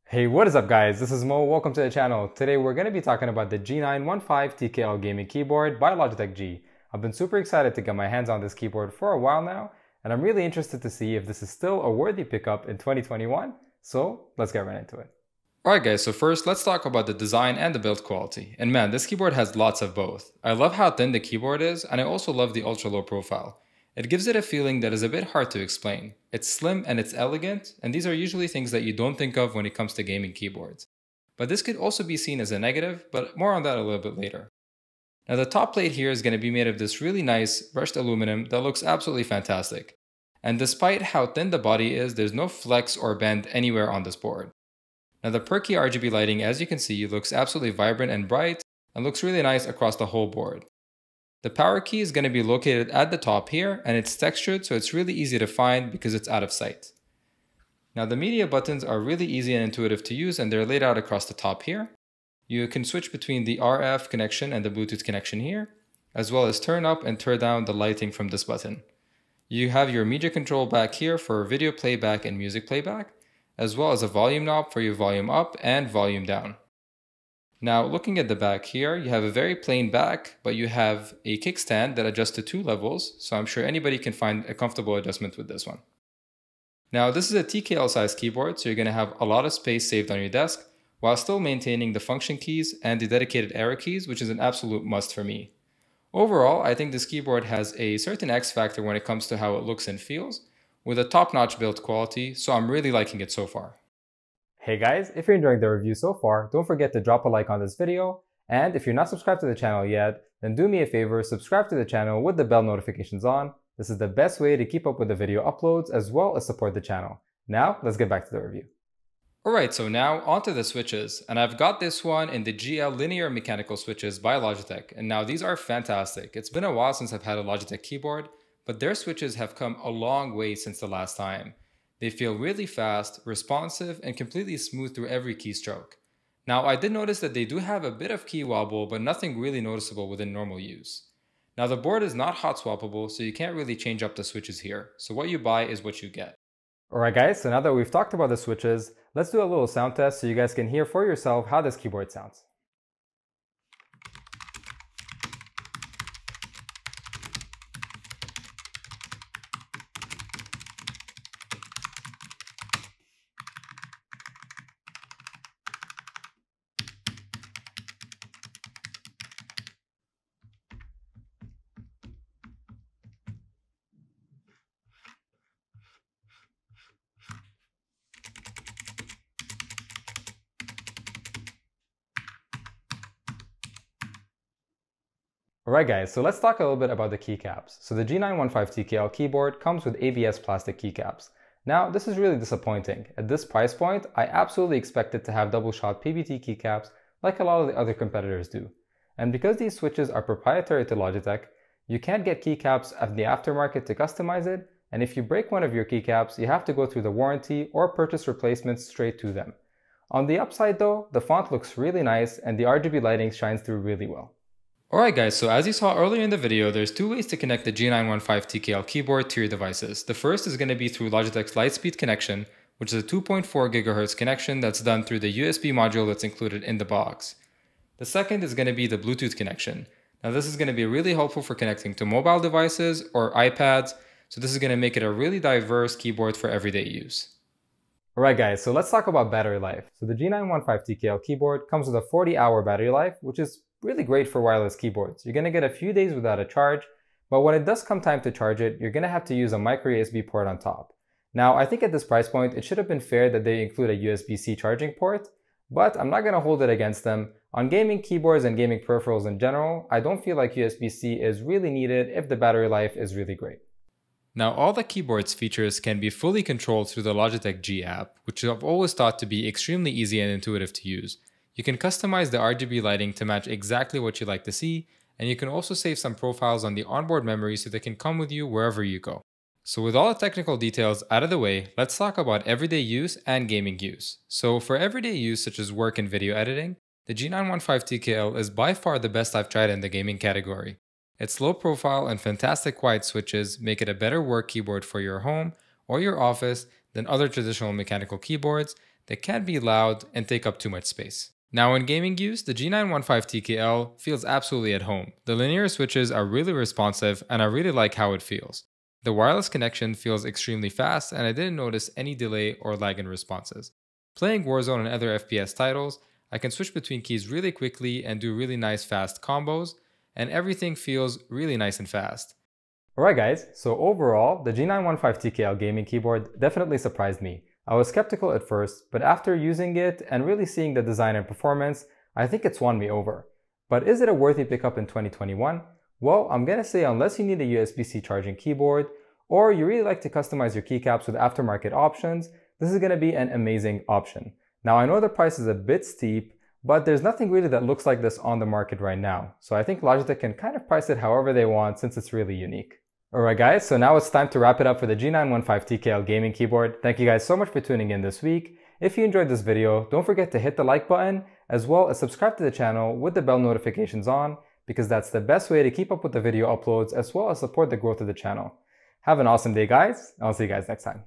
Hey, what is up guys? This is Mo. Welcome to the channel. Today we're going to be talking about the G915 TKL gaming keyboard by Logitech G. I've been super excited to get my hands on this keyboard for a while now, and I'm really interested to see if this is still a worthy pickup in 2021. So let's get right into it. Alright guys, so first let's talk about the design and the build quality. And man, this keyboard has lots of both. I love how thin the keyboard is, and I also love the ultra low profile. It gives it a feeling that is a bit hard to explain. It's slim and it's elegant, and these are usually things that you don't think of when it comes to gaming keyboards. But this could also be seen as a negative, but more on that a little bit later. Now the top plate here is going to be made of this really nice brushed aluminum that looks absolutely fantastic. And despite how thin the body is, there's no flex or bend anywhere on this board. Now the perky RGB lighting, as you can see, looks absolutely vibrant and bright, and looks really nice across the whole board. The power key is going to be located at the top here, and it's textured so it's really easy to find because it's out of sight. Now the media buttons are really easy and intuitive to use, and they're laid out across the top here. You can switch between the RF connection and the Bluetooth connection here, as well as turn up and turn down the lighting from this button. You have your media control back here for video playback and music playback, as well as a volume knob for your volume up and volume down. Now looking at the back here, you have a very plain back, but you have a kickstand that adjusts to 2 levels, so I'm sure anybody can find a comfortable adjustment with this one. Now this is a TKL size keyboard, so you're going to have a lot of space saved on your desk, while still maintaining the function keys and the dedicated arrow keys, which is an absolute must for me. Overall, I think this keyboard has a certain X factor when it comes to how it looks and feels, with a top-notch build quality, so I'm really liking it so far. Hey guys, if you're enjoying the review so far, don't forget to drop a like on this video, and if you're not subscribed to the channel yet, then do me a favor, subscribe to the channel with the bell notifications on. This is the best way to keep up with the video uploads as well as support the channel. Now, let's get back to the review. Alright, so now onto the switches, and I've got this one in the GL linear mechanical switches by Logitech, and now these are fantastic. It's been a while since I've had a Logitech keyboard, but their switches have come a long way since the last time. They feel really fast, responsive, and completely smooth through every keystroke. Now I did notice that they do have a bit of key wobble, but nothing really noticeable within normal use. Now the board is not hot swappable, so you can't really change up the switches here. So what you buy is what you get. Alright guys, so now that we've talked about the switches, let's do a little sound test so you guys can hear for yourself how this keyboard sounds. Alright guys, so let's talk a little bit about the keycaps. So the G915 TKL keyboard comes with ABS plastic keycaps. Now this is really disappointing. At this price point, I absolutely expected to have double shot PBT keycaps like a lot of the other competitors do. And because these switches are proprietary to Logitech, you can't get keycaps at the aftermarket to customize it, and if you break one of your keycaps, you have to go through the warranty or purchase replacements straight to them. On the upside though, the font looks really nice and the RGB lighting shines through really well. Alright guys, so as you saw earlier in the video, there's 2 ways to connect the G915 TKL keyboard to your devices. The first is going to be through Logitech's Lightspeed connection, which is a 2.4 GHz connection that's done through the USB module that's included in the box. The second is going to be the Bluetooth connection. Now this is going to be really helpful for connecting to mobile devices or iPads, so this is going to make it a really diverse keyboard for everyday use. Alright guys, so let's talk about battery life. So the G915 TKL keyboard comes with a 40-hour battery life, which is really great for wireless keyboards. You're going to get a few days without a charge, but when it does come time to charge it, you're going to have to use a micro USB port on top. Now, I think at this price point, it should have been fair that they include a USB-C charging port, but I'm not going to hold it against them. On gaming keyboards and gaming peripherals in general, I don't feel like USB-C is really needed if the battery life is really great. Now, all the keyboard's features can be fully controlled through the Logitech G app, which I've always thought to be extremely easy and intuitive to use. You can customize the RGB lighting to match exactly what you like to see, and you can also save some profiles on the onboard memory so they can come with you wherever you go. So with all the technical details out of the way, let's talk about everyday use and gaming use. So for everyday use such as work and video editing, the G915 TKL is by far the best I've tried in the gaming category. Its low profile and fantastic quiet switches make it a better work keyboard for your home or your office than other traditional mechanical keyboards that can be loud and take up too much space. Now in gaming use, the G915 TKL feels absolutely at home. The linear switches are really responsive and I really like how it feels. The wireless connection feels extremely fast and I didn't notice any delay or lag in responses. Playing Warzone and other FPS titles, I can switch between keys really quickly and do really nice fast combos, and everything feels really nice and fast. Alright guys, so overall, the G915 TKL gaming keyboard definitely surprised me. I was skeptical at first, but after using it and really seeing the design and performance, I think it's won me over. But is it a worthy pickup in 2021? Well, I'm gonna say unless you need a USB-C charging keyboard, or you really like to customize your keycaps with aftermarket options, this is gonna be an amazing option. Now I know the price is a bit steep, but there's nothing really that looks like this on the market right now. So I think Logitech can kind of price it however they want since it's really unique. Alright guys, so now it's time to wrap it up for the G915 TKL gaming keyboard. Thank you guys so much for tuning in this week. If you enjoyed this video, don't forget to hit the like button as well as subscribe to the channel with the bell notifications on, because that's the best way to keep up with the video uploads as well as support the growth of the channel. Have an awesome day guys, I'll see you guys next time.